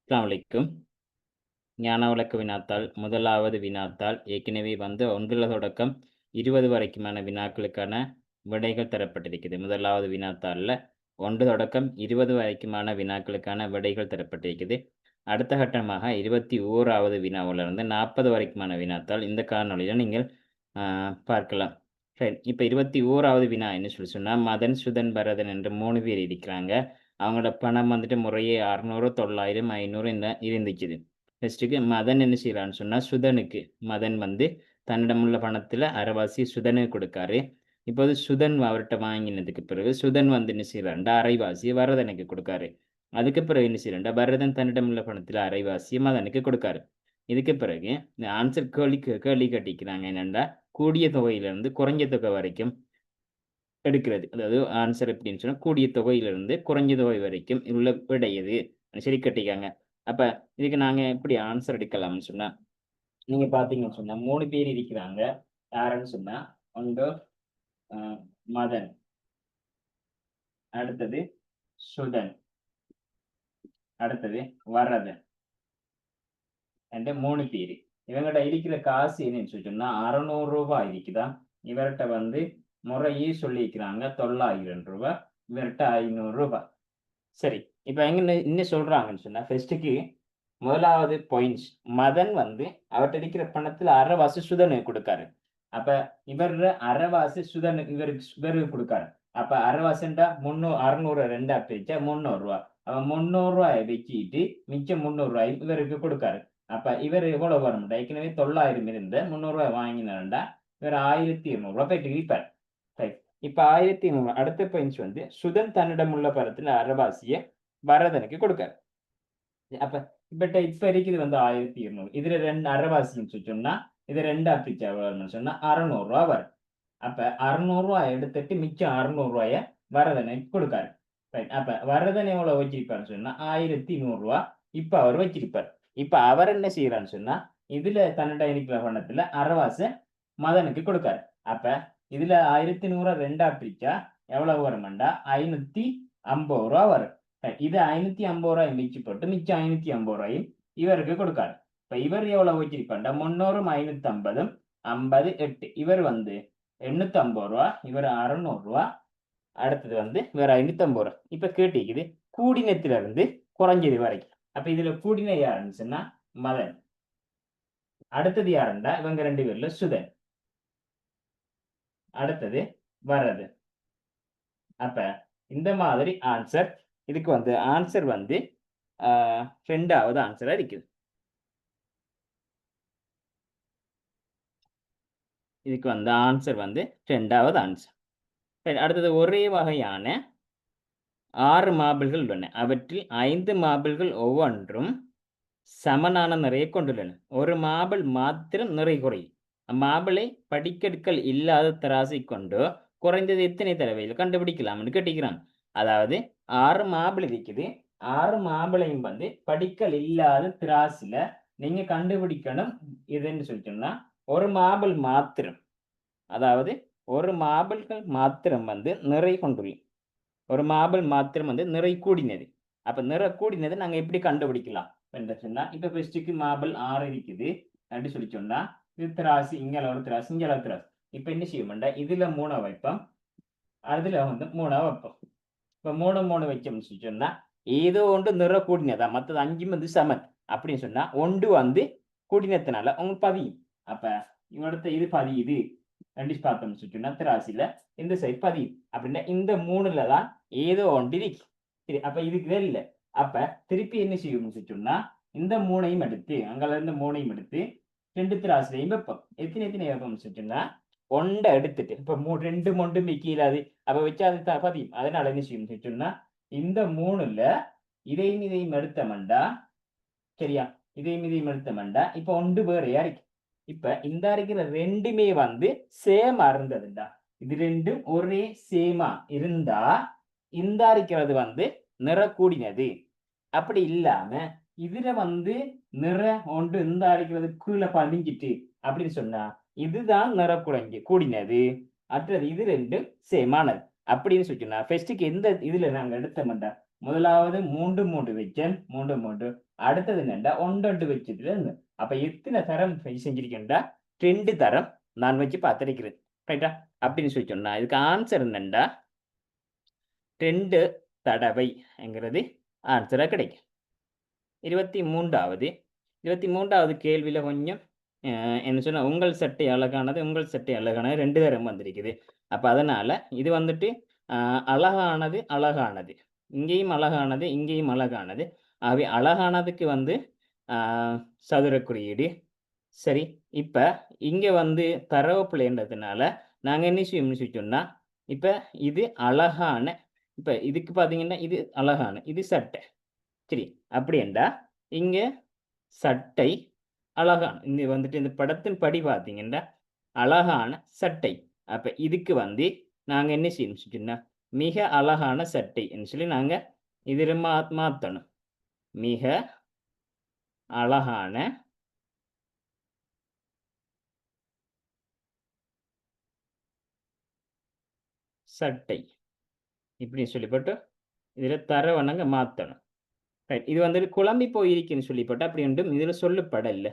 அஸ்ஸலாமு அலைக்கும். ஞான விளக்க வினாத்தாள் முதலாவது வினாத்தாள் ஏற்கனவே 1 தொடக்கம் 20 வரைக்குமான வினாக்களுக்கான விடைகள் தரப்பட்டிருக்குது. முதலாவது வினாத்தாள்ல 1 தொடக்கம் 20 வரைக்குமான வினாக்களுக்கான விடைகள் தரப்பட்டிருக்குது. அடுத்த கட்டமாக 21வது வினாவிலிருந்து 40 வரைக்குமான வினாத்தாள் இந்த காணொளியில நீங்கள் பார்க்கலாம். சரி, இப்ப 21வது வினா என்ன சொன்னா, மதன், சுதன், பரதன் என்று 3 பேர் இருக்கிறாங்க. அவங்களோட பணம் முறையே 600, 900, 500 இருந்துச்சுது. ஃபர்ஸ்ட்டுக்கு மதன் என்ன செய்றான்னு சொன்னா, சுதனுக்கு மதன் தன்னிடமுள்ள பணத்துல அரைவாசி சுதனுக்கு கொடுக்காரு. இப்போது சுதன் அவர்ட்ட வாங்கினதுக்கு பிறகு சுதன் என்ன செய்றாருன்னா, அரைவாசிய பரதனுக்கு கொடுக்காரு. அதுக்கு பிறகு என்ன செய்றாருன்னா, பரதன் தன்னிடமுள்ள பணத்துல அரைவாசிய மதனுக்கு கொடுக்காரு. இதுக்கு பிறகு இந்த ஆன்சர் கேள்வி கேட்டிருக்கிறாங்க. என்னன்னா, கூடிய தொகையிலிருந்து குறைஞ்ச தொகை வரைக்கும் எடுக்கிறது. அதாவது ஆன்சர் எப்படின்னு சொன்னா, கூடிய தொகையிலிருந்து குறைஞ்ச தொகை வரைக்கும் உள்ள விடை எது? சரி கேட்டிருக்காங்க. அப்ப இதுக்கு நாங்க எப்படி ஆன்சர் எடுக்கலாம்னு சொன்னா, நீங்க பார்த்தீங்கன்னு சொன்னா 3 பேர் இருக்கிறாங்க. யாருன்னு சொன்னா, ஒன்று அ மதன், அடுத்தது சுதன், அடுத்தது வரதன் என்ற 3 பேரு. இவங்கட்ட இருக்கிற காசு என்னன்னு சொன்னா ரூ. 600 இருக்குதா? இவர்ட்ட முறையே சொல்லியிருக்கிறாங்க ரூ. 900, இவர்ட்ட ரூ. 500. சரி. இப்ப என்ன சொல்றாங்கன்னு சொன்னா, ஃபர்ஸ்ட்டுக்கு முதலாவது பாயிண்ட்ஸ் மதன் அவர்ட்ட இருக்கிற பணத்துல அரைவாசி சுதனுக்கு குடுக்காரு. அப்ப இவரு அரைவாசி இவருக்கு குடுக்காரு. அப்ப அரைவாசின்டா 600 2ஆ பிரிச்சா ரூ. 300. அப்ப ரூ. 300 வச்சுட்டு மிச்சம் ரூ. 300 இவருக்கு குடுக்காரு. அப்ப இவரு எவ்வளவு வரும்டா? ஏற்கனவே 900 இருந்த ரூ. 300 வாங்கினாருண்டா, இவர் ரூ. 1200 போயிட்டு இருப்பார். ரைட். இப்ப 1200 அடுத்த பாயிண்ட்ஸ் சுதன் தன்னிடம் உள்ள பணத்துல அரைவாசிய பரதனுக்கு கொடுக்காரு. அப்ப இப்ப இருக்குது 1200. இதுல 2 அரைவாசின்னு சொன்னா, இது 2ஆ பிரிச்சா எவ்வளவு வரும்னு சொன்னா ரூ. 600 வரும். அப்ப ரூ. 600 எடுத்துட்டு மிச்சம் ரூ. 600 வரதனுக்கு கொடுக்காரு. ரைட். அப்ப வரதன் எவ்வளவு வச்சிருப்பாருன்னு சொன்னா ரூ. 1100 இப்ப அவர் வச்சிருப்பார். இப்ப அவர் என்ன செய்யறான்னு சொன்னா, இதுல தன்னிடம் இருக்கிற பணத்துல அரைவாசி மதனுக்கு கொடுக்காரு. அப்ப இதுல 1100 2ஆ பிரிச்சா எவ்வளவு வரும்டா? ரூ. 550 வரும். இது ரூ. 550 மிச்சம் போட்டு மிச்சம் ரூ. 550 இவருக்கு கொடுக்காரு. இப்ப இவர் எவ்வளவு வச்சிருப்பாருண்டா? 300 550 50 8. இவர் ரூ. 850, இவர் ரூ. 600, அடுத்தது இவர் ரூ. 550. இப்ப கேட்டிருக்குது கூடினத்துல இருந்து குறைஞ்சது வரைக்கும். அப்ப இதுல கூடின யாருன்னு சொன்னா மதன். அடுத்தது யாருண்டா? இவங்க 2 பேர்ல சுதன். அடுத்தது வரதன். அப்ப இந்த மாதிரி ஆன்சர் இதுக்கு ஆன்சர் 2வது ஆன்சரா இருக்குது. இதுக்கு ஆன்சர் 2வது ஆன்சர். சரி, அடுத்தது ஒரே வகையான 6 மார்பிள்கள் உள்ளன. அவற்றில் 5 மார்பிள்கள் ஒவ்வொன்றும் சமனான நிறையை கொண்டுள்ளன. ஒரு மார்பிள் மாத்திரம் நிறை குறையும். அம்மார்பிளை படிக்கற்கள் இல்லாத தராசை கொண்டு குறைந்தது எத்தனை தடவைகள் கண்டுபிடிக்கலாம்னு கேட்டிருக்கிறான். அதாவது 6 மார்பிள் இருக்குது. 6 மார்பிளையும் படிக்கல் இல்லாத திராசுல நீங்க கண்டுபிடிக்கணும். இதுன்னு சொல்லிட்டோம்னா ஒரு மார்பிள் மாத்திரம், அதாவது ஒரு மார்பிள்கள் மாத்திரம் நிறை கொண்டுள்ளது. ஒரு மார்பிள் மாத்திரம் நிறை கூடினது. அப்ப நிறை கூடினது நாங்க எப்படி கண்டுபிடிக்கலாம் என்று சொன்னா, இப்ப ஃபர்ஸ்ட்டுக்கு மார்பிள் 6 இருக்குது அப்படி சொல்லி சொன்னா, இது திராசு, இங்க ஒரு திராசு, இங்க ஒரு திராசு. இப்ப என்ன செய்வோம்டா, இதுல 3 வைப்போம், அதுல 3 வைப்போம். இப்ப 3 3 வச்சோம்னு சொல்லி சொன்னா, ஏதோ ஒன்று நிற கூடினதா, மற்றது 5 சமன் அப்படின்னு சொன்னா, ஒன்று கூடினத்தினால உங்களுக்கு பதியும். அப்ப இவடத்த இது பதியுது ரெண்டு பார்த்தோம்னு சொன்னா திராசில இந்த சைட் பதியும். அப்படின்னா இந்த 3ல தான் ஏதோ ஒன்று இருக்கு. சரி, அப்ப இதுக்கு இல்ல. அப்ப திருப்பி என்ன செய்யும்னு சொன்னா, இந்த 3ஐயும் எடுத்து அங்கல இருந்து 3ஐயும் எடுத்து 2 திராசிலையும் வைப்போம். எத்தனை வைப்போம்னு சொன்னா, 1 எடுத்துட்டு இப்ப 2 மொண்டு கீழாது அப்ப வச்சா அது பதியும். அதனால என்ன செய்யும்னு சொன்னா, இந்த 3ல இதையும் எடுத்தமண்டா, சரியா, இதையும் எடுத்தமண்டா இப்ப 1 வேறையா இருக்கு. இப்ப இந்த இருக்கிற 2மே சேமா இருந்ததுண்டா, இது 2ம் ஒரே சேமா இருந்தா இந்த இருக்கிறது நிற கூடினது. அப்படி இல்லாம இதுல நிற ஒன்று இந்த இருக்கிறது கீழே பதிஞ்சிட்டு அப்படின்னு சொன்னா இதுதான் நிற கூடினது. மற்றது இது 2ம் சேமானது அப்படின்னு சொன்னா, ஃபர்ஸ்ட்டுக்கு எந்த இதுல நாங்க எடுத்தோம்டா, முதலாவது 3 3 வச்சேன் 3 3 அடுத்தது என்னண்டா 1 2 வச்சதுல இருந்து அப்ப எத்தனை தரம் செஞ்சிருக்கேன்டா 2 தரம் நான் வச்சு பார்த்திருக்கிறேன் ரைட்டா அப்படின்னு சொல்லி சொன்னா இதுக்கு ஆன்சர் என்னண்டா 2 தடவைங்கிறது ஆன்சரா கிடைக்கும் 23வது கேள்வியில கொஞ்சம் என்ன சொன்னா உங்கள் சட்டை அழகானது உங்கள் சட்டை அழகானது 2 தரம் வந்திருக்குது அப்ப அதனால இது வந்துட்டு அழகானது அழகானது இங்கேயும் அழகானது இங்கேயும் அழகானது ஆகவே அழகானதுக்கு வந்து சதுர குறியீடு சரி இப்ப இங்க வந்து தரவு பிள்ளைன்றதுனால நாங்க என்ன செய்யணும்னு சொன்னா இப்ப இது அழகான இப்ப இதுக்கு பாத்தீங்கன்னா இது அழகான இது சட்டை சரி அப்படின்டா இங்க சட்டை அழகான இந்த வந்துட்டு இந்த படத்தின் படி பார்த்தீங்கன்னா அழகான சட்டை அப்ப இதுக்கு வந்து நாங்க என்ன செய்யணும் சொன்னா மிக அழகான சட்டை சொல்லி நாங்க இதில் மாத்தணும் மிக அழகான சட்டை இப்படி சொல்லிப்பட்டு இதில் தரவை நாங்க மாத்தணும் ரைட் இது வந்துட்டு குழம்பி போயிருக்குன்னு சொல்லிப்பட்டு அப்படி ஒன்றும் இதில் சொல்லப்படலை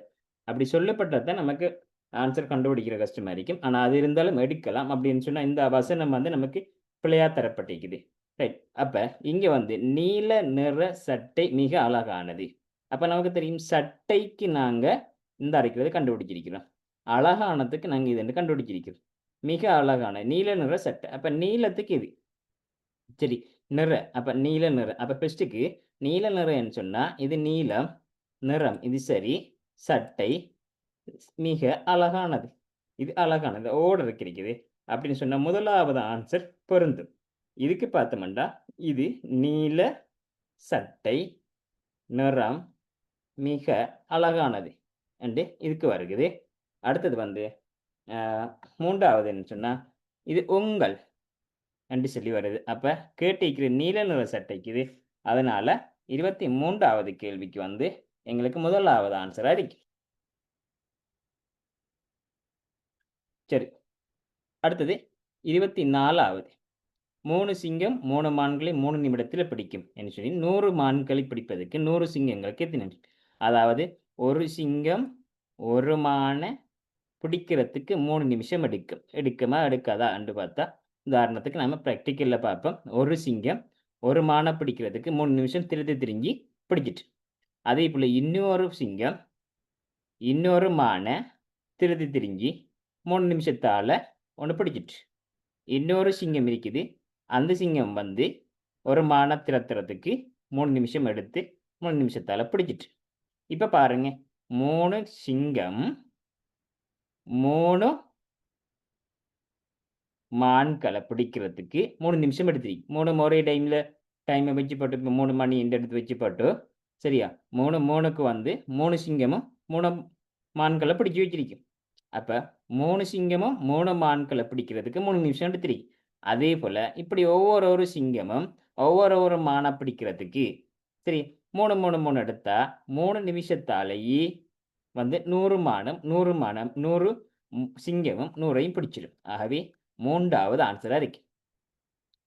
அப்படி சொல்லப்பட்டதான் நமக்கு ஆன்சர் கண்டுபிடிக்கிற கஷ்டமா இருக்கும் ஆனால் அது இருந்தாலும் எடுக்கலாம் அப்படின்னு சொன்னால் இந்த வசனம் வந்து நமக்கு பிழையா தரப்பட்டிருக்குது ரைட் அப்போ இங்கே வந்து நீல நிற சட்டை மிக அழகானது அப்போ நமக்கு தெரியும் சட்டைக்கு நாங்கள் இந்த அரைக்கிறது கண்டுபிடிச்சிருக்கிறோம் அழகானதுக்கு நாங்கள் இது கண்டுபிடிச்சிருக்கிறோம் மிக அழகான நீல நிற சட்டை அப்போ நீலத்துக்கு இது சரி நிற அப்போ நீல நிறம் அப்போ ஃபஸ்ட்டுக்கு நீல நிறம்னு சொன்னால் இது நீலம் நிறம் இது சரி சட்டை மிக அழகானது இது அழகானது ஓர்டர் இருக்குது அப்படின்னு சொன்ன முதலாவது ஆன்சர் பொருந்தும் இதுக்கு பார்த்தோம்னா இது நீல சட்டை நிறம் மிக அழகானது என்று இதுக்கு வருகிறது அடுத்தது வந்து மூன்றாவது என்ன சொன்னா இது உங்கள் என்று சொல்லி வருது அப்ப கேட்டிருக்கிற நீல நிற சட்டைக்குது அதனால 23வது கேள்விக்கு வந்து எங்களுக்கு முதலாவது ஆன்சரா இருக்கு சரி அடுத்தது 24வது 3 சிங்கம் 3 மான்களை 3 நிமிடத்தில் பிடிக்கும் என்று சொல்லி 100 மான்களை பிடிப்பதற்கு 100 சிங்கங்களுக்கு எத்தனை அதாவது ஒரு சிங்கம் ஒரு மானை பிடிக்கிறதுக்கு 3 நிமிஷம் எடுக்குமா எடுக்காதா என்று பார்த்தா உதாரணத்துக்கு நம்ம ப்ராக்டிக்கலில் பார்ப்போம் ஒரு சிங்கம் ஒரு மானை பிடிக்கிறதுக்கு 3 நிமிஷம் திரிஞ்சு பிடிச்சிட்டு அதே போல் இன்னொரு சிங்கம் இன்னொரு மானை திரிஞ்சு 3 நிமிஷத்தால் ஒன்று பிடிச்சிட்டு இன்னொரு சிங்கம் இருக்குது அந்த சிங்கம் வந்து ஒரு மானை திரத்துறதுக்கு 3 நிமிஷம் எடுத்து 3 நிமிஷத்தால் பிடிச்சிட்டு இப்போ பாருங்க 3 சிங்கம் 3 மான்களை பிடிக்கிறதுக்கு 3 நிமிஷம் எடுத்துருக்கு 3 ஒரே டைமை வச்சு போட்டு இப்போ 3 மணி எடுத்து வச்சு போட்டு சரியா 3க்கு வந்து 3 சிங்கமும் 3 மான்களை பிடிச்சி வச்சிருக்கும் அப்போ 3 சிங்கமும் 3 மான்களை பிடிக்கிறதுக்கு 3 நிமிஷம் எடுத்துருக்கு அதே போல் இப்படி ஒவ்வொரு சிங்கமும் ஒவ்வொரு மானை பிடிக்கிறதுக்கு சரி 3 எடுத்தா 3 நிமிஷத்தாலேயே வந்து 100 மானம் 100 சிங்கமும் 100ஐயும் பிடிச்சிடும் ஆகவே 3வது ஆன்சராக இருக்கு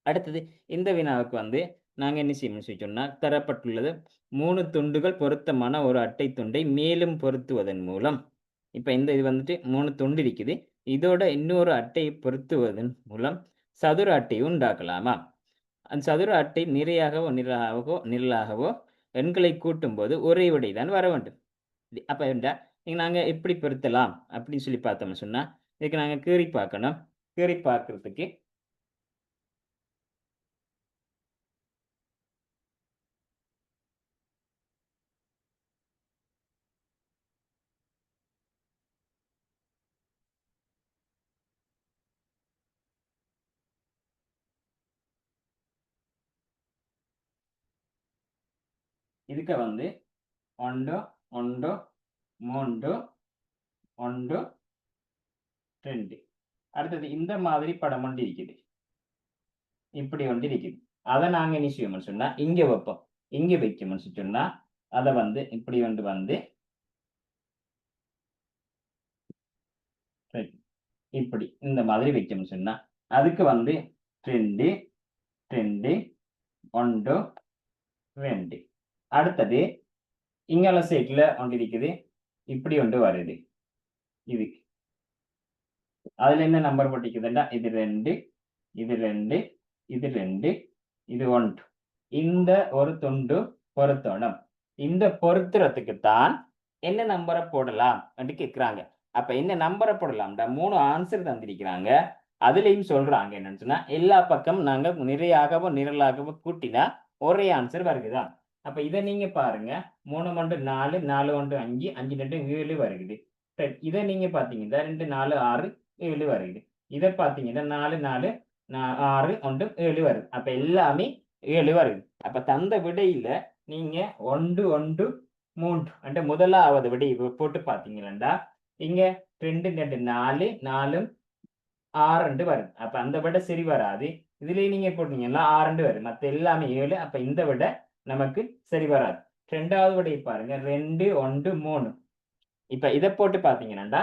அடுத்தது இந்த வினாவுக்கு வந்து நாங்கள் என்ன செய்யணும்னு சொன்னால் தரப்பட்டுள்ளது 3 துண்டுகள் பொருத்தமான ஒரு அட்டை துண்டை மேலும் பொருத்துவதன் மூலம் இப்போ இந்த இது வந்துட்டு 3 துண்டு இருக்குது இதோட இன்னொரு அட்டையை பொருத்துவதன் மூலம் சதுர அட்டையை உண்டாக்கலாமா அந்த சதுர அட்டை நிரலாகவோ எண்களை கூட்டும் போது ஒரே விடை தான் வர வேண்டும் அப்போ நாங்கள் எப்படி பொருத்தலாம் அப்படின்னு சொல்லி பார்த்தோம்னு சொன்னால் இதுக்கு நாங்கள் கீறி பார்க்கணும் கீறி பார்க்கறதுக்கு இதுக்கு வந்து 1 1 3 1 2 அடுத்தது இந்த மாதிரி படம் ஒன்று இருக்குது இப்படி ஒன்று இருக்குது அதை நாங்கள் என்ன செய்வோம்னு சொன்னால் இங்கே வைப்போம் இங்கே வைக்கணும்னு சொன்னால் அதை வந்து இப்படி வந்து இப்படி இந்த மாதிரி வைக்கணும்னு சொன்னால் அதுக்கு வந்து 2 2 1 2. அடுத்தது இங்கால சைட்ல ஒன்று இருக்குது, இப்படி ஒன்று வருது. இது அதுல என்ன நம்பர் போட்டிக்குதுன்னா இது 2, இது 2, இது 2, இது 1. இந்த ஒரு துண்டு பொருத்தணும். இந்த பொருத்துறதுக்கு தான் என்ன நம்பரை போடலாம் என்று கேட்கிறாங்க. அப்ப என்ன நம்பரை போடலாம்டா 3 ஆன்சர் தந்திருக்கிறாங்க. அதுலயும் சொல்றாங்க என்னன்னு சொன்னா எல்லா பக்கம் நாங்க நிறையாகவோ நிரலாகவோ கூட்டினா ஒரே ஆன்சர் வருகுதான். அப்ப இதை நீங்க பாருங்க, 3 1 4, 4 1 5, 5 2 7 வருகுது. இதை நீங்க பாத்தீங்கன்னா 2 4 6 7 வருது. இதை பாத்தீங்கன்னா 4 4 6 1 7 வருது. அப்ப எல்லாமே 7 வருது. அப்ப தந்த விடையில நீங்க 1 1 3 அந்த முதலாவது விடை போட்டு பாத்தீங்கன்னா இங்க 2 2 4 4 6 வருது. அப்ப அந்த விடை சரி வராது. இதுலயே நீங்க போட்டீங்கன்னா 6 வருது. மத்த எல்லாமே 7. அப்ப இந்த விடை நமக்கு சரி வராது. ரெண்டாவது விடை பாருங்க, 2 1 3. இப்ப இதை போட்டு பாத்தீங்கன்னா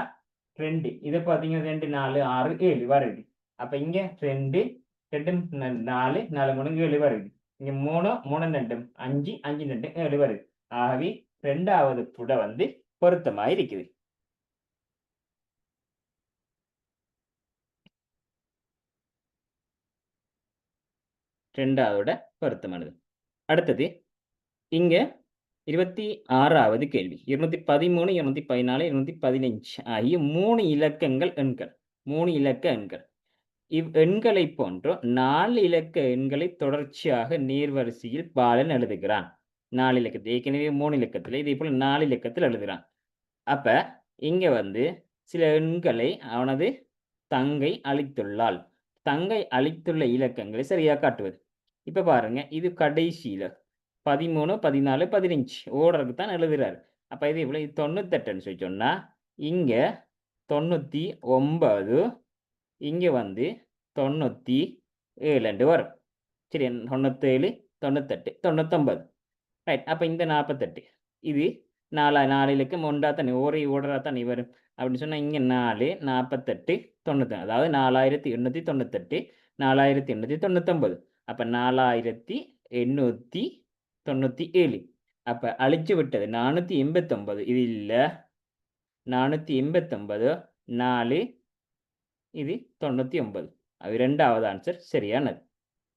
2 இதை பாத்தீங்கன்னா 2 4 6 7 வருது. அப்ப இங்க 2 2 4 4 3 7 வருது. இங்க 3 3 2 5 5 2 7 வருது. ஆகவே ரெண்டாவது புடை வந்து பொருத்தமா இருக்குது. ரெண்டாவோட பொருத்தமானது. அடுத்தது இங்க 26வது கேள்வி. 213 214 215 ஆகிய 3 இலக்கங்கள் எண்கள். 3 இலக்க எண்கள். எண்களை போன்று 4 இலக்க எண்களை தொடர்ச்சியாக நேர்வரிசையில் பாலன் எழுதுகிறான். 4 இலக்கத்தில் ஏற்கனவே 3 இலக்கத்தில் இதே போல 4 இலக்கத்தில் எழுதுகிறான். அப்ப இங்க வந்து சில எண்களை அவனது தங்கை அளித்துள்ளாள். தங்கை அளித்துள்ள இலக்கங்களை சரியா காட்டுவது. இப்ப பாருங்க, இது கடைசியில 13 14 15 ஓர்டருக்கு தான் எழுதுறாரு. அப்ப இது இவ்வளவு 98ன்னு சொல்லி சொன்னா இங்க 99, இங்க வந்து 97 வரும். சரி, 97 98 99. ரைட். அப்ப இந்த 48 இது 4 இலக்கம் ஒன்றா தான் ஒரே ஓர்டரா தான் வரும். அப்படின்னு சொன்னா இங்க 4 48 90, அதாவது 4898 4899. அப்ப 4897. அப்ப அழிச்சு விட்டது 489. இது இல்ல, 489 4, இது 99. அது இரண்டாவது ஆன்சர் சரியானது.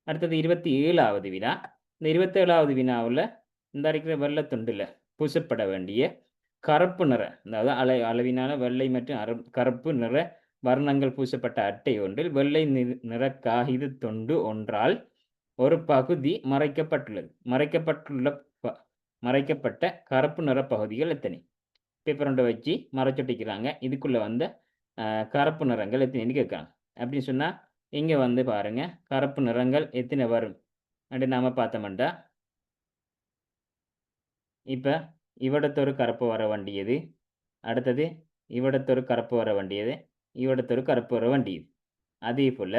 அடுத்தது 27வது வினா. இந்த 27வது வினாவில் இந்த இருக்கிற வெள்ளை துண்டுல பூசப்பட வேண்டிய கருப்பு நிற, அதாவது அளவினால வெள்ளை மற்றும் கருப்பு நிற வர்ணங்கள் பூசப்பட்ட அட்டை ஒன்றில் வெள்ளை நிற காகித துண்டு ஒன்றால் ஒரு பகுதி மறைக்கப்பட்டுள்ளது. மறைக்கப்பட்ட கருப்பு நிற பகுதிகள் எத்தனை? பேப்பர் ஒன்றை வச்சு மறைச்சொட்டிக்கிறாங்க. இதுக்குள்ள வந்து கருப்பு நிறங்கள் எத்தனைன்னு கேட்குறாங்க. அப்படின்னு சொன்னா இங்க வந்து பாருங்க, கருப்பு நிறங்கள் எத்தனை வரும் அப்படின்னு நாம பார்த்தோம்டா, இப்ப இவிடத்தொரு கருப்பு வர வேண்டியது, அடுத்தது இவிடத்தொரு கருப்பு வர வேண்டியது, இவிடத்தொரு கருப்பு வர வேண்டியது. அதே போல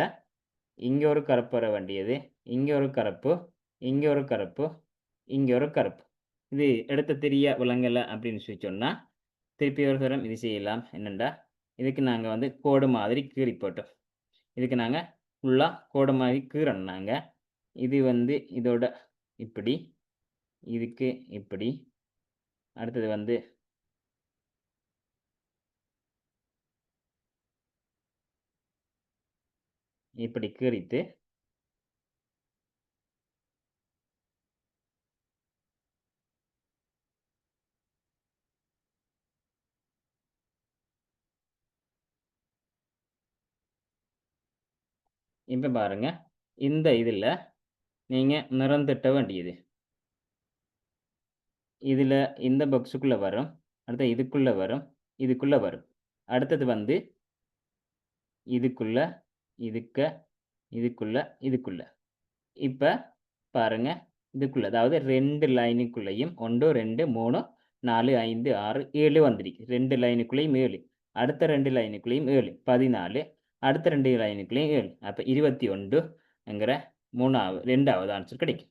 இங்க ஒரு கருப்பு வர வேண்டியது, இங்க ஒரு கருப்பு, இங்க ஒரு கருப்பு, இங்க ஒரு கருப்பு. இது எடுத்த தெரிய விளங்கல அப்படின்னு சொல்லி சொன்னா திருப்பி ஒரு தரம் இது செய்யலாம். என்னண்டா, இதுக்கு நாங்க வந்து கோடு மாதிரி கீறி போட்டோம். இதுக்கு நாங்க ஃபுல்லா கோடு மாதிரி கீறணும். நாங்க இது வந்து இதோட இப்படி, இதுக்கு இப்படி, அடுத்தது வந்து இப்படி கீறித்து இப்ப பாருங்க, இந்த இதுல நீங்க நிறம் தட்ட வேண்டியது இதுல இந்த பாக்ஸுக்குள்ள வரும், அடுத்து இதுக்குள்ள வரும், இதுக்குள்ள வரும், அடுத்தது வந்து இதுக்குள்ள, இதுக்குள்ள, இதுக்குள்ள. இப்ப பாருங்க, இதுக்குள்ள, அதாவது 2 லைனுக்குள்ளேயும் 1 2 3 4 5 6 7 வந்திருக்கு. 2 லைனுக்குள்ளேயும் 7, அடுத்த 2 லைனுக்குள்ளேயும் 7 14, அடுத்த 2 லைனுக்குள்ளேயும் 7. அப்ப 21ங்கிற ரெண்டாவது ஆன்சர் கிடைக்கும்.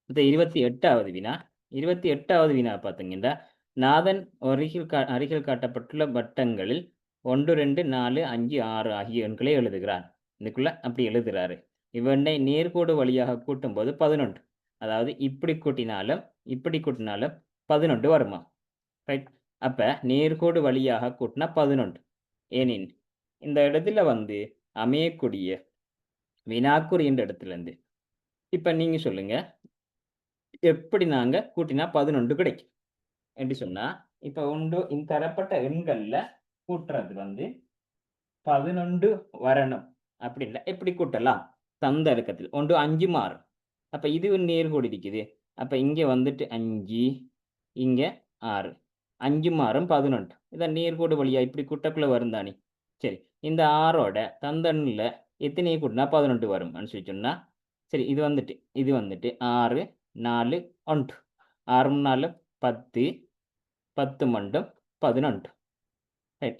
இந்த 28வது வினா. 28வது வினா பார்த்தீங்கன்னா, நாதன் அருகில் காட்டப்பட்டுள்ள வட்டங்களில் 1 2 4 5 6 ஆகிய எண்களை எழுதுகிறான். இதுக்குள்ள அப்படி எழுதுறாரு. இவனை நேர்கோடு வழியாக கூட்டும்போது 11. அதாவது இப்படி கூட்டினாலும் 11 வருமா? ரைட். அப்ப நேர்கோடு வழியாக கூட்டினா 11. ஏனின் இந்த இடத்துல வந்து அமையக்கூடிய வினாக்குறி என்ற இடத்துல இருந்து இப்ப நீங்க சொல்லுங்க, எப்படி நாங்க கூட்டினா 11 கிடைக்கும் என்று சொன்னா, இப்ப இந்த தரப்பட்ட எண்கள்ல கூட்டுறது வந்து 11 வரணும் அப்படி இல்லை, எப்படி கூட்டலாம்? தந்த இலக்கத்தில் 5 மாறும். அப்ப இது ஒரு நேர்கோடு இருக்குது. அப்ப இங்க வந்துட்டு 5, இங்க 6, 5 மாறும் 11. இதான் நேர்கோடு வழியா இப்படி கூட்டக்குள்ள வரும் தானே. சரி, இந்த 6ஓட தந்த எண்ணுல எத்தனையை கூட்டினா 11 வரும் சொல்லி சொன்னா, சரி இது வந்துட்டு 6, 4, 1. 6 4 10, 10 மண்டும் 11.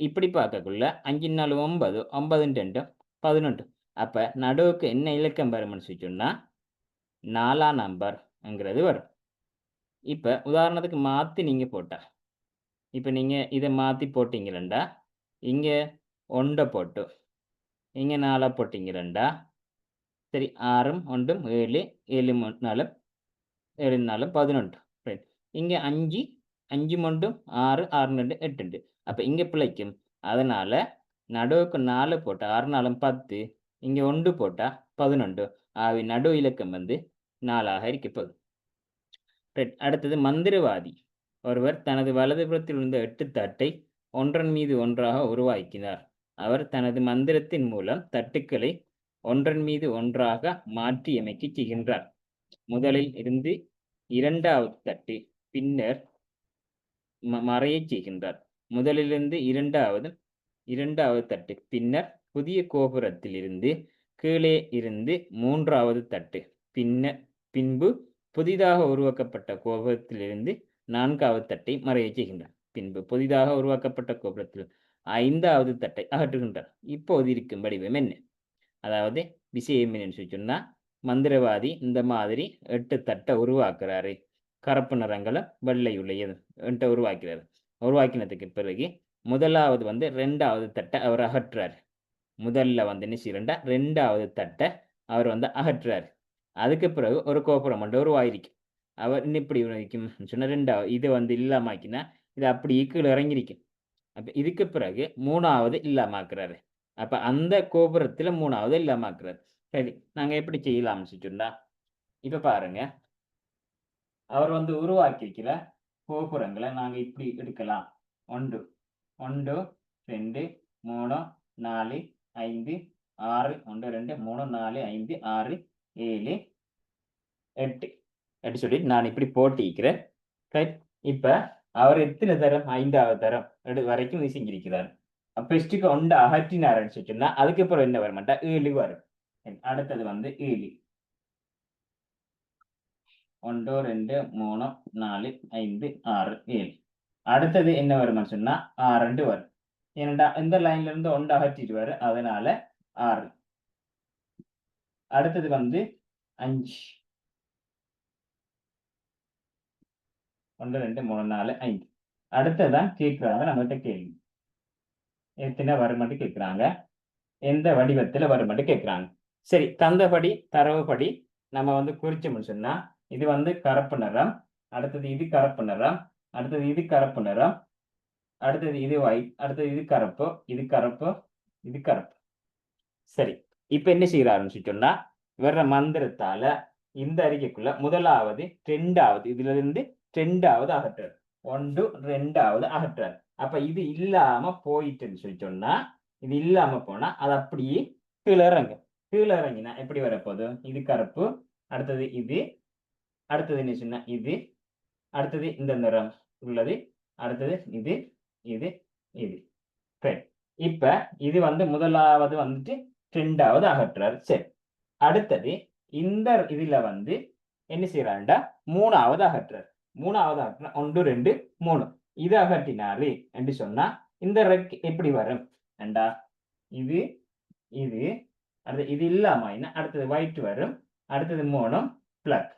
இப்படி பார்க்கக்குள்ள 5 4 9, 9 2 11. அப்ப நடுவுக்கு என்ன இலக்கம் வரும்னு சொல்லி சொன்னா 4ஆம் நம்பர்ங்கிறது வரும். இப்ப உதாரணத்துக்கு மாத்தி நீங்க போட்டா, இப்ப நீங்க இதை மாத்தி போட்டீங்களா, இங்க 1 போட்டு இங்க 4 போட்டீங்களா, சரி 6 1 7, 7 4 7 4 11. ரைட். இங்க 5 5 மண்டும் 6 6 2 8. அப்ப இங்க பிழைக்கும். அதனால நடுவுக்கு 4 போட்டா 6 4 10, இங்க 1 போட்டா 11. ஆகவே நடு இலக்கம் வந்து 4ஆக இருக்கப்போகுது. ரைட். அடுத்தது மந்திரவாதி ஒருவர் தனது வலதுபுறத்தில் இருந்த 8 தட்டை ஒன்றன் மீது ஒன்றாக உருவாக்கினார். அவர் தனது மந்திரத்தின் மூலம் தட்டுக்களை ஒன்றன் மீது ஒன்றாக மாற்றி அமைக்கச் செய்கின்றார். முதலில் இருந்து 2வது தட்டு பின்னர் மறையச் செய்கின்றார். முதலிலிருந்து 2வது தட்டு பின்னர் புதிய கோபுரத்தில் இருந்து கீழே இருந்து 3வது தட்டு பின்பு புதிதாக உருவாக்கப்பட்ட கோபுரத்திலிருந்து 4வது தட்டை மறையச் செய்கின்றார். பின்பு புதிதாக உருவாக்கப்பட்ட கோபுரத்தில் 5வது தட்டை அகற்றுகின்றார். இப்போது இருக்கும் வடிவம் என்ன? அதாவது விஷயம் என்னன்னு சொல்லி சொன்னா, மந்திரவாதி இந்த மாதிரி 8 தட்டை உருவாக்குறாரு. கருப்பு நிறங்களும் வெள்ளை உள்ளது உருவாக்கிறார். உருவாக்கினதுக்கு பிறகு முதலாவது வந்து 2வது தட்டை அவர் அகற்றுறார். முதல்ல வந்து என்ன செய்யறா, 2வது தட்டை அவர் வந்து அகற்றுறாரு. அதுக்கு பிறகு ஒரு கோபுரம் வந்து உருவாயிருக்கு. அவர் இப்படி இருக்கும் சொன்னா 2வது இது வந்து இல்லாமக்கினா இது அப்படி கீழே இறங்கிருக்கு. அப்ப இதுக்கு பிறகு 3வது இல்லாமாக்குறாரு. அப்ப அந்த கோபுரத்துல 3வது இல்லாமாக்குறாரு. சரி, நாங்க எப்படி செய்யலாம்னு சொன்னா, இப்ப பாருங்க, அவர் வந்து உருவாக்கிக்கிற கோபுரங்களை நாங்க இப்படி எடுக்கலாம். 1 1 2 3 4 5 6 1 2 3 4 5 6 7 8 அப்படி சொல்லி நான் இப்படி போட்டிக்கிறேன். இப்ப அவர் எத்தனை தரம் 5வது தரம் வரைக்கும் செஞ்சிருக்கிறார். ஃபர்ஸ்ட்டுக்கு 1 அகற்றினாருன்னு சொன்னா அதுக்கப்புறம் என்ன வர மாட்டா 7 வரும். அடுத்தது வந்து 7 1 2 3 4 5 6 7. அடுத்தது என்ன வரும்னு சொன்னா 2 வரும். ஏன்னா இந்த லைன்ல இருந்து 1 அகற்றிடுவாரு, அதனால 6. அடுத்தது வந்து 5 1 2 3 4 5. அடுத்ததான் கேட்கிறாங்க நம்மகிட்ட கேள்வி, எத்தனை வருமாட்டு கேட்கிறாங்க, எந்த வடிவத்துல வருமாட்டு கேட்கிறாங்க. சரி, தந்தபடி தரவுபடி நம்ம வந்து குறிச்சோம்னு சொன்னா, இது வந்து கருப்பு நிறம், அடுத்தது இது கருப்பு நிறம், அடுத்தது இது கருப்பு நிறம், அடுத்தது இது ஒயிட், அடுத்தது இது கருப்பு, இது கருப்பு, இது கருப்பு. சரி, இப்ப என்ன செய்யறாருன்னு சொன்னா, வர்ற மந்திரத்தால இந்த அறிக்கைக்குள்ள முதலாவது 2வது இதுல இருந்து 2வது அகற்றார், 1 2வது அகற்றார். அப்ப இது இல்லாம போயிட்டுன்னு சொல்லி சொன்னா, இது இல்லாம போனா அது அப்படியே கீழே இறங்கினா எப்படி வரப்போகுது, இது கருப்பு, அடுத்தது இது, அடுத்தது என்ன சொன்னா இது, அடுத்தது இந்த நிறம் உள்ளது, அடுத்தது இது இது இது. சரி, இப்ப இது வந்து முதலாவது வந்துட்டு 2வது அகற்றார். சரி, அடுத்தது இந்த இதுல வந்து என்ன செய்யறாருண்டா 3வது அகற்றார். 3வது அகற்றினா 1 2 3 இது அகற்றினாரு என்று சொன்னா இந்த ரெக் எப்படி வரும் ஏண்டா, இது இது அடுத்து இது இல்லாம அடுத்தது ஒயிட் வரும், அடுத்தது 3 பிளாக்.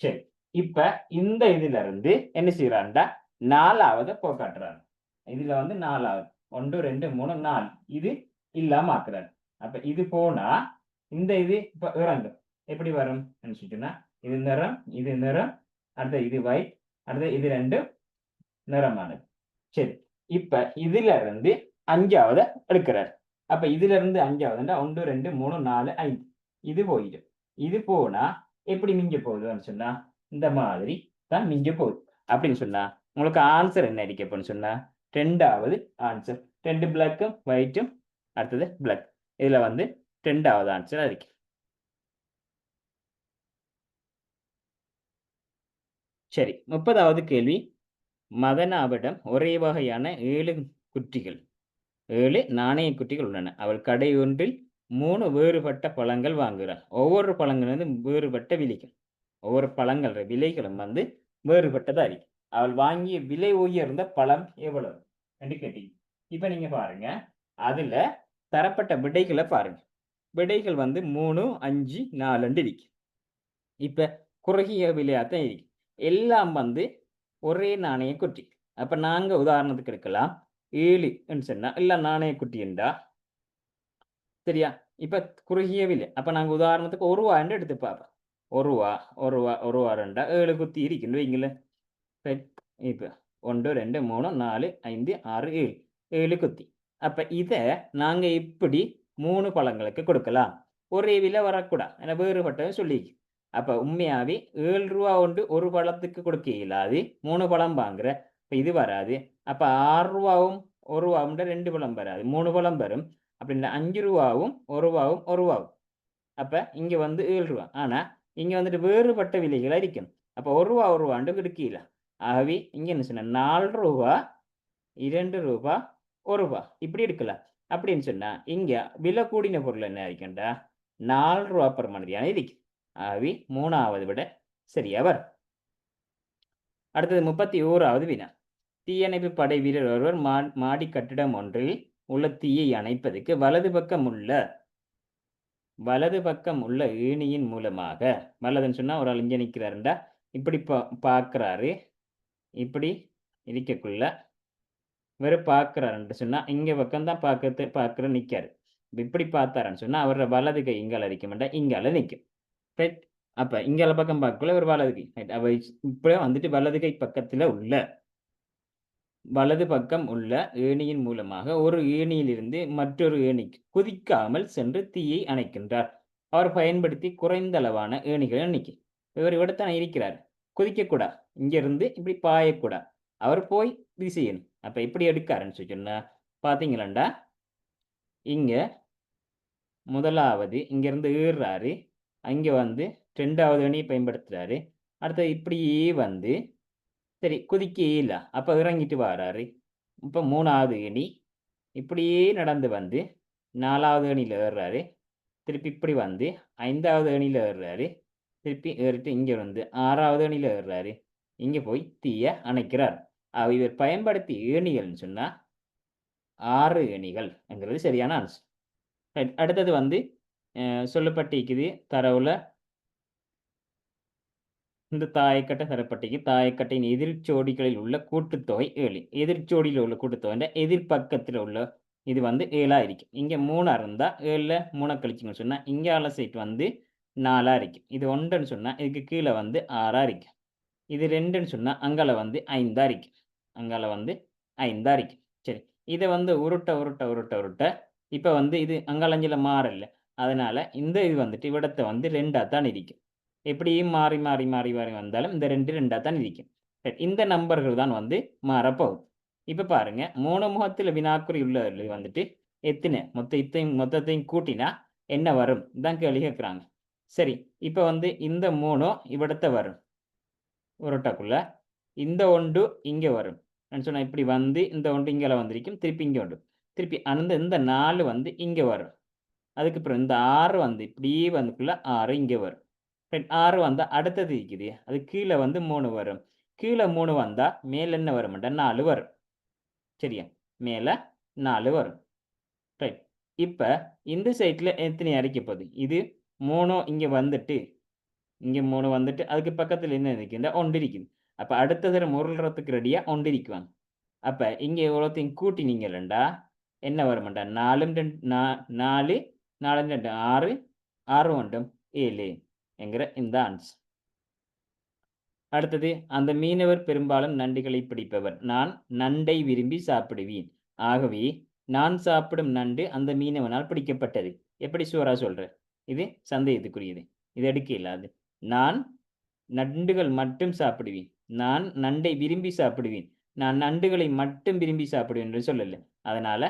சரி, இப்ப இந்த இதுல இருந்து என்ன செய்யறாருண்டா 4வது போக்காட்டுறாரு. இதுல வந்து 4வது 1 2 3 4 இது இல்லாம ஆக்குறாரு. அப்ப இது போனா இந்த இது இப்போ இறங்கும் எப்படி வரும் சொன்னா இது நிறம் இது நிறம், அடுத்த இது ஒயிட், அடுத்த இது ரெண்டும் நிறமானது. சரி, இப்ப இதுல இருந்து 5வது எடுக்கிறார். அப்ப இதுல இருந்து 5வதுன்னா 1 2 3 4 5 இது போயிடும். இது போனா எப்படி மிஞ்ச போகுதுன்னு சொன்னா இந்த மாதிரி தான் மிஞ்ச போகுது. அப்படின்னு சொன்னா உங்களுக்கு ஆன்சர் என்ன இருக்கு அப்படின்னு சொன்னா 2வது ஆன்சர். 2 பிளாக்கும் ஒயிட்டும், அடுத்தது பிளாக். இதுல வந்து 2வது ஆன்சர் இருக்கு. சரி, 30வது கேள்வி. மதனாவிடம் ஒரே வகையான 7 குட்டிகள் 7 நாணய குட்டிகள் உள்ளன. அவள் கடை ஒன்றில் 3 வேறுபட்ட பழங்கள் வாங்குகிறாள். ஒவ்வொரு பழங்களும் வேறுபட்ட விலைகள். ஒவ்வொரு பழங்கள் விலைகளும் வந்து வேறுபட்டதா இருக்கு. அவள் வாங்கிய விலை உயர்ந்த பழம் எவ்வளவு என்று கேட்டீங்க. இப்ப நீங்க பாருங்க, அதுல தரப்பட்ட விடைகளை பாருங்க. விடைகள் வந்து 3 5 4 இருக்கு. இப்ப குறுகிய விலையாத்தான் இருக்கு. எல்லாம் வந்து ஒரே நாணய குட்டி. அப்ப நாங்க உதாரணத்துக்கு எடுக்கலாம் 7 சொன்னா இல்ல நாணய குட்டி என்றா சரியா. இப்ப குறுகிய விலை. அப்ப நாங்க உதாரணத்துக்கு ₹1 எடுத்து பார்ப்போம். ₹1 ₹1 ரெண்டா 7 குத்தி இருக்குன்னு வைங்களேன். ரைட். இப்ப 1 2 3 4 5 6 7 7 குத்தி. அப்ப இத நாங்க இப்படி 3 பழங்களுக்கு கொடுக்கலாம். ஒரே விலை வரக்கூடாது. ஏன்னா வேறுபட்டது சொல்லிக்கு. அப்ப உண்மையாவே ₹7 கொண்டு ஒரு பழத்துக்கு கொடுக்க இயலாது. 3 பழம் வாங்குற. இப்ப இது வராது. அப்ப ₹6வும் ₹1 2 பழம் வராது. 3 பழம் வரும். அப்ப இந்த ₹5வும் ₹1வும் அப்ப இங்க வந்து ₹7. ஆனா இங்க வந்துட்டு வேறுபட்ட விலைகளா இருக்கும். அப்ப ₹1 கொடுக்கல. ஆகவே இங்க என்ன சொன்னா ₹4 ₹2 ₹1 இப்படி எடுக்கலாம். அப்படின்னு சொன்னா இங்க விலை கூடின பொருள் என்ன இருக்குண்டா ₹4 பிரமாணத்தியான இருக்கு. ஆகவே 3வது விட சரியா வரும். அடுத்தது 31வது வினா. தீயணைப்பு படை வீரர் ஒருவர் மாடி கட்டிடம் ஒன்றில் உள்ள தீயை அணைப்பதற்கு வலது பக்கம் உள்ள ஏணியின் மூலமாக, வலதுன்னு சொன்னா ஒரு ஆள் இங்க நிற்கிறாருண்டா இப்படி பார்க்கிறாரு. இப்படி இருக்கக்குள்ள வெறும் பார்க்கிறாருன்னு சொன்னா இங்க பக்கம் தான் பார்க்கிற நிற்காரு. இப்படி பார்த்தாருன்னு சொன்னா அவரோட வலது கை இங்கால இருக்க மாட்டா இங்கால நிற்கும். ரைட். அப்ப இங்கால பக்கம் பார்க்கக்குள்ள ஒரு வலது கை. ரைட். அப்ப இப்ப வந்துட்டு வலது கை பக்கத்துல உள்ள வலது பக்கம் உள்ள ஏணியின் மூலமாக ஒரு ஏணியிலிருந்து மற்றொரு ஏணிக்கு குதிக்காமல் சென்று தீயை அணைக்கின்றார். அவர் பயன்படுத்தி குறைந்த அளவான ஏணிகளை அணைக்கி. இவர் இവിടെத்தான் இருக்கிறார். குதிக்கக்கூடாது. இங்கிருந்து இப்படி பாயக்கூடாது. அவர் போய் இது செய்யணும். அப்ப எப்படி எடுக்காருன்னு சொன்னா பாத்தீங்களாண்டா இங்க முதலாவது இங்கிருந்து ஏறுறாரு. அங்க வந்து 2வது ஏணியை பயன்படுத்துறாரு. அடுத்தது இப்படியே வந்து சரி குதிக்க இல்ல. அப்ப இறங்கிட்டு வராரு. இப்ப 3வது ஏணி இப்படியே நடந்து வந்து 4வது ஏணியில ஏறுறாரு. திருப்பி இப்படி வந்து 5வது ஏணியில ஏறுறாரு. திருப்பி ஏறிட்டு இங்க வந்து 6வது ஏணியில ஏறுறாரு. இங்க போய் தீய அணைக்கிறார். இவர் பயன்படுத்திய ஏணிகள்னு சொன்னா 6 ஏணிகள் என்கிறது சரியான ஆன்சர். ரைட். அடுத்தது வந்து சொல்லப்பட்டிருக்குது தரவுல இந்த தாயக்கட்டை தரப்பட்டிருக்கு. தாயக்கட்டையின் எதிர்ச்சோடிகளில் உள்ள கூட்டுத்தொகை 7. எதிர்ச்சோடியில் உள்ள கூட்டுத்தொகை எதிர்பக்கத்தில் உள்ள இது வந்து 7 இருக்கும். இங்க 3 இருந்தா 7ல 3 கழிச்சுங்கன்னு சொன்னா இங்கால சைட் வந்து 4 இருக்கும். இது 1ன்னு சொன்னா இதுக்கு கீழே வந்து 6 இருக்கும். இது 2ன்னு சொன்னா அங்கால வந்து 5 இருக்கும். அங்கால வந்து 5 இருக்கும். சரி, இதை வந்து உருட்ட இப்ப வந்து இது அங்காலஞ்சில மாறல. அதனால இந்த இது வந்துட்டு இவிடத்தை வந்து 2ஆ தான் இருக்கும். எப்படியும் மாறி வந்தாலும் இந்த 2 2ஆ தான் இருக்கும். இந்த நம்பர்கள் தான் வந்து மாறப்போகுது. இப்ப பாருங்க 3 முகத்தில் வினாக்குறி உள்ள வந்துட்டு எத்தனை மொத்தத்தையும் கூட்டினா என்ன வரும் தான் கேள்வி கேட்குறாங்க. சரி, இப்ப வந்து இந்த 3 இவிடத்தை வரும் உருட்டக்குள்ள. இந்த 1 இங்க வரும் சொன்னா இப்படி வந்து இந்த 1 இங்கே வந்திருக்கும். திருப்பி இங்க உண்டு. திருப்பி இந்த 4 வந்து இங்க வரும். அதுக்கப்புறம் இந்த 6 வந்து இப்படியே வந்துக்குள்ள 6 இங்க வரும். 6 வந்தா அடுத்தது இருக்குது. அது கீழே வந்து 3 வரும். கீழே 3 வந்தா மேல என்ன வரும்டா 4 வரும். சரியா? மேல 4 வரும். ரைட். இப்ப இந்த சைட்ல எத்தனை அடிக்க போகுது? இது 3 இங்க வந்துட்டு இங்க 3 வந்துட்டு அதுக்கு பக்கத்துல என்ன இருக்குன்னா 1 இருக்குது. அப்ப அடுத்த தடவை உருள்றதுக்கு ரெடியா 1 இருக்குவாங்க. அப்ப இங்க எவ்வளோத்தையும் கூட்டினீங்களா என்ன வரும்டா 4 4 4 2 6 6 ஒன்றும் 7 என்கிற இந்த ஆன்சர். அடுத்தது, அந்த மீனவர் பெரும்பாலும் நண்டுகளை பிடிப்பவர். நான் நண்டை விரும்பி சாப்பிடுவேன். ஆகவே நான் சாப்பிடும் நண்டு அந்த மீனவனால் பிடிக்கப்பட்டது. எப்படி ஷூரா சொல்ற? இது சந்தேகத்துக்குரியது. இது எடுக்க இயலாது. நான் நண்டுகள் மட்டும் சாப்பிடுவேன். நான் நண்டை விரும்பி சாப்பிடுவேன். நான் நண்டுகளை மட்டும் விரும்பி சாப்பிடுவேன் என்று சொல்லல. அதனால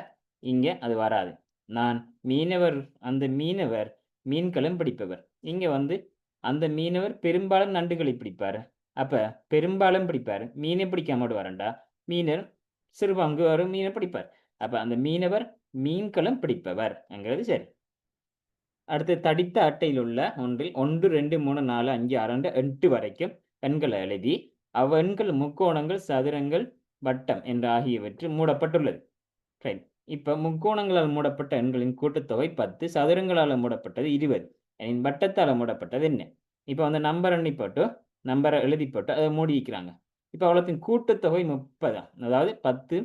இங்க அது வராது. நான் மீனவர் அந்த மீனவர் மீன்களும் பிடிப்பவர். இங்க வந்து அந்த மீனவர் பெரும்பாலும் நண்டுகளை பிடிப்பாரு. அப்ப பெரும்பாலும் பிடிப்பாரு. மீனை பிடிக்காம விடுவாருண்டா, மீனர் சிறு பங்கு வரும் மீனை பிடிப்பார். அப்ப அந்த மீனவர் மீன்களும் பிடிப்பவர் என்கிறது சரி. அடுத்து தடித்த அட்டையில் உள்ள ஒன்றில் 1, 2, 3, 4, 5, 6, 8 வரைக்கும் எண்களை எழுதி அவ்வெண்கள் முக்கோணங்கள், சதுரங்கள், வட்டம் என்ற ஆகியவற்றில் மூடப்பட்டுள்ளது. ரைட். இப்ப முக்கோணங்களால் மூடப்பட்ட எண்களின் கூட்டுத்தொகை 10, சதுரங்களால் மூடப்பட்டது 20, எனின் வட்டத்தால் மூடப்பட்டது என்ன? இப்ப வந்து நம்பர் எண்ணி போட்டு நம்பரை எழுதி போட்டு அதை மூடி வைக்கிறாங்க. இப்ப அவ்வளோத்தின் கூட்டுத்தொகை 30. அதாவது 10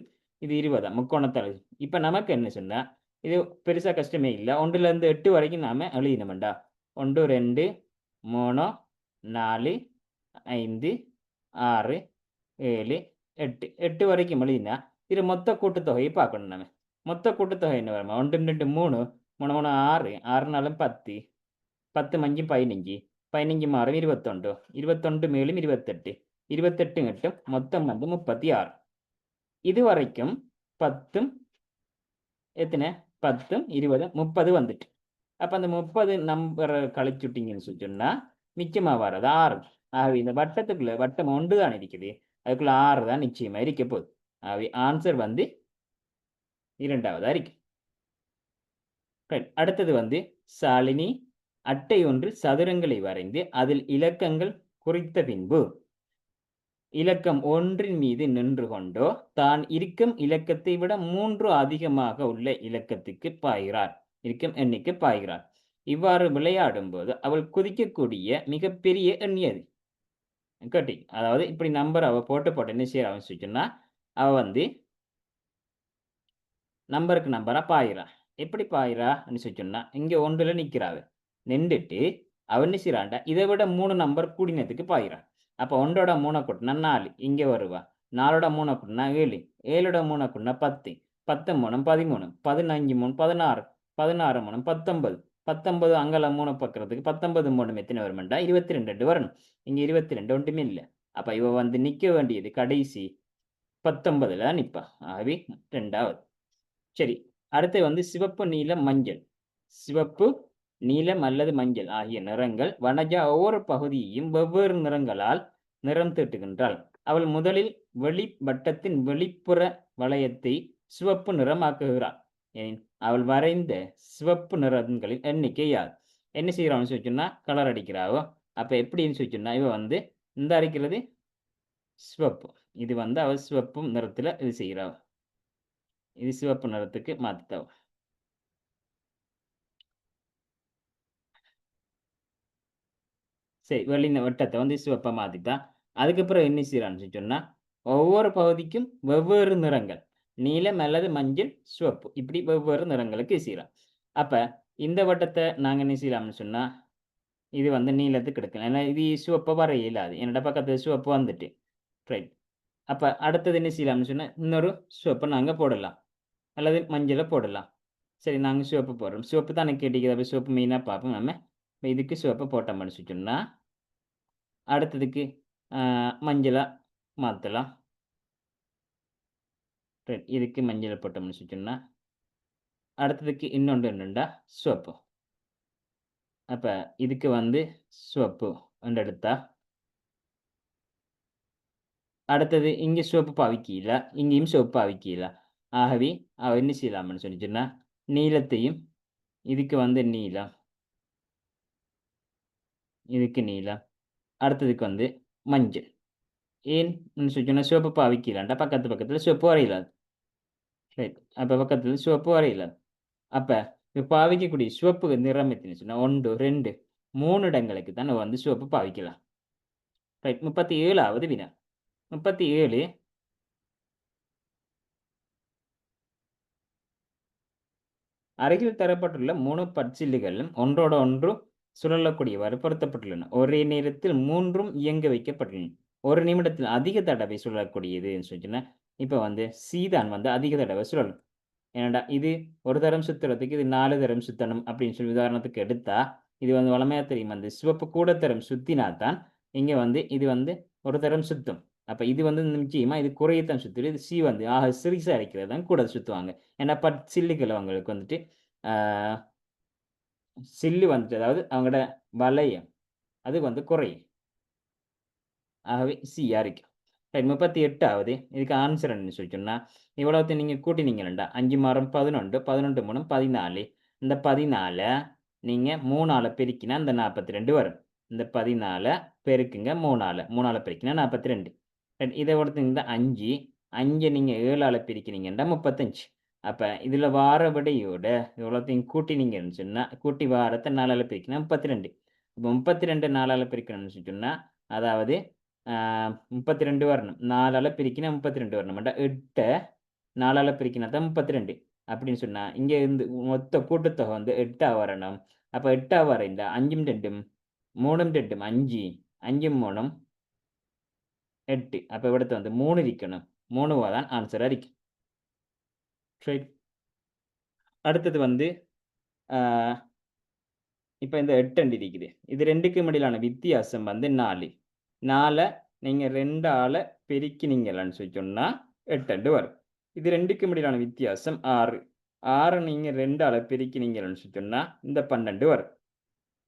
இது 20 முக்கோணத்தால். இப்ப நமக்கு என்ன சொன்னா, இது பெருசா கஷ்டமே இல்ல. 1லேருந்து 8 வரைக்கும் நாம எழுதினோம்டா. 1, 2, 3, 4, 5, 6, 7, 8. 8 வரைக்கும் எழுதினா இது மொத்த கூட்டுத்தொகையை பார்க்கணும் நம்ம. மொத்த கூட்டுத்தொகை என்ன வருமா? 1, 2, 3, 3, 3, 6, 6 4 10, 10 5 15, 15 6 21, 21 மேலும் 28, 28 8 மொத்தம் வந்து 36. இது வரைக்கும் 10 எத்தனை? 10 20 30 வந்துட்டு. அப்ப அந்த 30 நம்பரை கழிச்சுட்டீங்கன்னு சொன்னா மிச்சமா வர்றது 6. ஆகவே இந்த வட்டத்துக்குள்ள வட்டம் 1 தான் இருக்குது. அதுக்குள்ள 6 தான் நிச்சயமா இருக்க போகுது. ஆகவே ஆன்சர் வந்து 2வதா இருக்கு. அடுத்தது வந்து சாலினி அட்டை ஒன்றில் சதுரங்களை வரைந்து அதில் இலக்கங்கள் குறித்த பின்பு இலக்கம் 1 மீது நின்று கொண்டோ தான் இருக்கும் இலக்கத்தை விட 3 அதிகமாக உள்ள இலக்கத்துக்கு பாய்கிறார். இருக்கும் எண்ணிக்கை பாய்கிறார். இவ்வாறு விளையாடும் போது அவள் குதிக்கக்கூடிய மிகப்பெரிய எண் எது? கேட்டி. அதாவது இப்படி நம்பர் அவ போட்டு என்ன செய்ய ஆரம்பிச்சுன்னா, அவ வந்து நம்பருக்கு நம்பரா பாயிறா. எப்படி பாயிறான்னு சொன்னா, இங்க 1ல நிக்கிறாவ. நின்டுட்டு அவ என்ன செய்றான்டா, இதை விட 3 நம்பர் கூடினதுக்கு பாயிறா. அப்ப 1ஓட 3 கூட்டினா 4 இங்க வருவா. 4ஓட 3 கூட்டினா 7, 7ஓட 3 கூட்டினா 10, 10 3 13, 15 3 16, 16 3 19, 19 அங்கல 3 பக்கறதுக்கு 19 3 எத்தனை வரும்டா? 22 வரணும். இங்க 22 ஒன்றுமே இல்ல. அப்ப இவ வந்து நிக்க வேண்டியது கடைசி 19ல தான் நிப்பா. ஆகவே 2வது. சரி. அடுத்து வந்து சிவப்பு, நீலம், மஞ்சள். சிவப்பு, நீலம் அல்லது மஞ்சள் ஆகிய நிறங்கள் வனஜா ஒவ்வொரு பகுதியையும் வெவ்வேறு நிறங்களால் நிறம் தீட்டுகின்றாள். அவள் முதலில் வெளி வட்டத்தின் வெளிப்புற வளையத்தை சிவப்பு நிறமாக்குகிறாள். எனின் அவள் வரைந்த சிவப்பு நிறங்களின் எண்ணிக்கை யார்? என்ன செய்யறான்னு சொன்னா கலர் அடிக்கிறாவோ. அப்ப எப்படின்னு சொன்னா இவ வந்து இந்த அடிக்கிறது சிவப்பு. இது வந்து அவள் சிவப்பு நிறத்துல இது செய்கிறாவ. இது சிவப்பு நிறத்துக்கு மாத்தித்தாவ. சரி, வட்டத்தை வந்து சிவப்பா மாத்திட்டா. அதுக்கப்புறம் என்ன செய்யறான்னு சொன்னா ஒவ்வொரு பகுதிக்கும் வெவ்வேறு நிறங்கள். நீலம் அல்லது மஞ்சள், சிவப்பு இப்படி வெவ்வேறு நிறங்களுக்கு செய்யலாம். அப்ப இந்த வட்டத்தை நாங்க என்ன செய்யலாம்னு சொன்னா, இது வந்து நீலத்துக்கு எடுக்கலாம். ஏன்னா இது சிவப்பா வரைய இயலாது. என்னோட பக்கத்துல சிவப்பு வந்துட்டு. ரைட். அப்ப அடுத்தது என்ன செய்யலாம்னு சொன்னா, இன்னொரு சிவப்பை நாங்க போடலாம். அல்லது மஞ்சளை போடலாம். சரி, நாங்க சிவப்பு போடுறோம். சிவப்பு தான் எனக்கு கேட்டிக்குது. அப்ப சிவப்பு மெயினா பார்ப்போம் நம்ம. இதுக்கு சிவப்பை போட்டோம்னு சொன்னா அடுத்ததுக்கு மஞ்சளா மாற்றலாம். ரைட். இதுக்கு மஞ்சளை போட்டோம்னு சொன்னா அடுத்ததுக்கு இன்னொன்று என்னண்டா சிவப்பு. அப்ப இதுக்கு வந்து சிவப்பு எடுத்தா அடுத்தது இங்க சிவப்பு பாவிக்கல, இங்கேயும் சிவப்பு பாவிக்கல. ஆகவே அவ என்ன செய்யலாம்னு சொன்னா நீலத்தையும் இதுக்கு வந்து நீலம், இதுக்கு நீலம், அடுத்ததுக்கு வந்து மஞ்சள். ஏன்னு சொன்னா சிவப்பு பாவிக்கலான்டா பக்கத்து பக்கத்துல சிவப்பு வரையலாது. ரைட். அப்ப பக்கத்துல சிவப்பு வரையலாது. அப்ப இப்ப பாவிக்கக்கூடிய சிவப்பு நிறம் எத்தனை சொன்னா 1, 2, 3 இடங்களுக்கு தான் நம்ம வந்து சிவப்பு பாவிக்கலாம். ரைட். 37வது வினா. 37 அருகில் தரப்பட்டுள்ள 3 பற்சில்லுகளும் ஒன்றோடு ஒன்று சுழலக்கூடியவாறு பொருத்தப்பட்டுள்ளன. ஒரே நேரத்தில் 3ம் இயங்க வைக்கப்பட்டுள்ளன. ஒரு நிமிடத்தில் அதிக தடவை சுழலக்கூடியதுன்னு சொல்லிச்சுன்னா, இப்ப வந்து சி தான் வந்து அதிக தடவை சுழலும். ஏன்டா இது ஒரு தரம் சுத்துறதுக்கு இது 4 தரம் சுத்தணும் அப்படின்னு சொல்லி உதாரணத்துக்கு எடுத்தா, இது வந்து வழமையா தெரியும். அந்த சிவப்பு கூட தரம் சுத்தினா தான், இங்க வந்து இது வந்து ஒரு தரம் சுத்தும். அப்ப இது வந்து நிச்சயமா இது குறையத்தான் சுத்துது. இது சி வந்து சிறுசா இருக்கிறது தான் கூட சுத்துவாங்க. ஏன்னா சில்லுகள் அவங்களுக்கு வந்துட்டு, ஆ சில்லு வந்துட்டு அதாவது அவங்களோட வளையம் அது வந்து குறையும். ஆகவே சி-யா இருக்கும். சரி 38வது இதுக்கு ஆன்சர் என்னன்னு சொல்லி சொன்னா, இவ்வளவுத்தையும் நீங்க கூட்டினீங்கள்டா 5 மாறும் 11, 11 மூணும் 14. இந்த 14 நீங்க 3ஆல பெருக்கினா இந்த 42 வரும். இந்த 14 பெருக்குங்க 3ஆல. 3ஆல பெருக்கினா 42. ரைட். இத ஒருத்தர் இந்த 5, 5 நீங்க 7ஆல பெருக்கினீங்கன்னா 35. அப்ப இதுல வார விடையோட இவ்வளத்தையும் கூட்டினீங்கன்னு சொன்னா, கூட்டி வாரத்த 4ஆல பெருக்கினா 32. இப்ப 32 4ஆல பெருக்கணும்னு சொன்னா, அதாவது ஆ 32 வரணும். 4ஆல பெருக்கினா 32 வரணும். 8 4ஆல பெருக்கினா தான் 32. அப்படின்னு சொன்னா, இங்க இருந்து மொத்த கூட்டுத்தொகை வந்து 8ஆ வரணும். அப்ப 8ஆ வரைந்தா 5ம் 2ம் 3ம் 2ம் 5 5ம் 3ம் 8. அப்ப இவிடத்த வந்து 3 இருக்கணும். 3 தான் ஆன்ஸரா இருக்கு. ரைட். அடுத்தது வந்து ஆ இப்ப இந்த 8 இருக்குது. இது 2க்கும் இடையிலான வித்தியாசம் வந்து 4. 4 நீங்க 2ஆல பெருக்கினீங்கன்னு சொல்லி சொன்னா 8 வரும். இது 2க்கும் இடையிலான வித்தியாசம் 6. 6 நீங்க 2ஆல பெருக்கினீங்கன்னு சொல்லி சொன்னா இந்த 12 வரும்.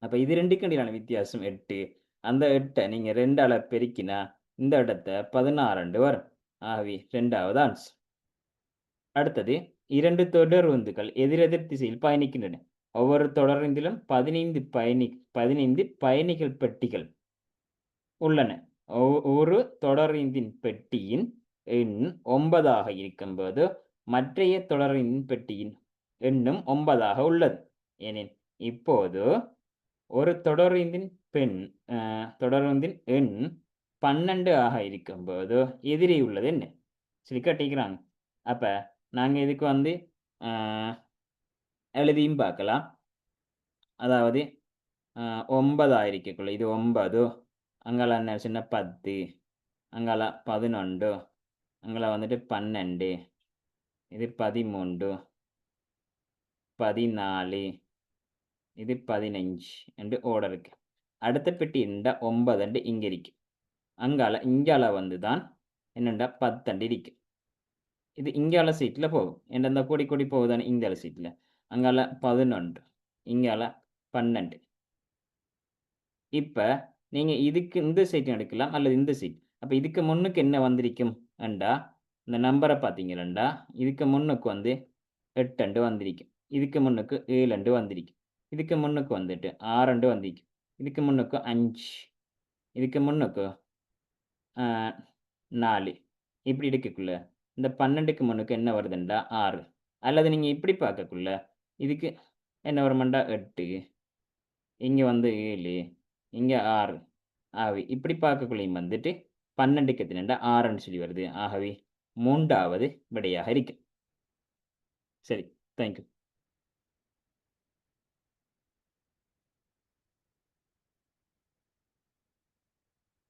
அப்ப இது 2க்கும் இடையிலான வித்தியாசம் 8. அந்த 8 நீங்க 2ஆல பெருக்கினா இந்த இடத்த 16 வரும். ஆகவே 2வது ஆன்சர். அடுத்தது 2 தொடருந்துகள் எதிரெதிர் திசையில் பயணிக்கின்றன. ஒவ்வொரு தொடருந்திலும் 15 பயணிகள் பெட்டிகள் உள்ளன. ஒரு தொடருந்தின் பெட்டியின் எண் 9ஆக இருக்கும்போது, மற்றைய தொடருந்தின் பெட்டியின் எண்ணும் 9ஆக உள்ளது. எனில், இப்போது ஒரு தொடருந்தின் எண் 12 ஆக இருக்கும்போது, எதிரே உள்ளது என்ன? சொல்லி கேட்டிருக்கிறாங்க. அப்ப நாங்க இதுக்கு வந்து அ எழுதியும் பார்க்கலாம். அதாவது 9 ஆயிருக்கக்குள்ள இது 9 அங்கால என்ன சின்ன 10 அங்கால 11 அங்கால வந்துட்டு 12 இது 13 14 இது 15 என்று ஓர்டர் இருக்கு. அடுத்த பெட்டி இந்த 9 இங்க இருக்கு. இங்கால வந்து தான் என்னண்டா 10 இருக்கு. இது இங்கால சீட்ல போகும். ஏன்டா இந்த கூடி கூடி போகுதானே இங்கால சீட்ல. அங்கால 11 இங்கால 12. இப்ப நீங்க இதுக்கு இந்த சைட் எடுக்கலாம் அல்லது இந்த சைட். அப்ப இதுக்கு முன்னுக்கு என்ன வந்திருக்கும் என்றா, இந்த நம்பர பார்த்தீங்களா, இதுக்கு முன்னுக்கு வந்து 8 வந்திருக்கும். இதுக்கு முன்னுக்கு 7 வந்திருக்கும். இதுக்கு முன்னுக்கு வந்துட்டு 6 வந்திருக்கும். இதுக்கு முன்னுக்கு 5 இதுக்கு முன்னுக்கு அ 4 இப்படி எடுக்கக்குள்ள, இந்த 12க்கு முன்னுக்கு என்ன வருதுண்டா 6. அல்லது நீங்க இப்படி பார்க்கக்குள்ள, இதுக்கு என்ன வருமாண்டா 8 இங்க வந்து 7 இங்க 6 ஆகவே இப்படி பார்க்கக்குள்ளயும் வந்துட்டு 12க்கு எத்தனைண்டா 6ன்னு சொல்லி வருது. ஆகவே 3வது விடையாக இருக்கு. சரி. Thank you.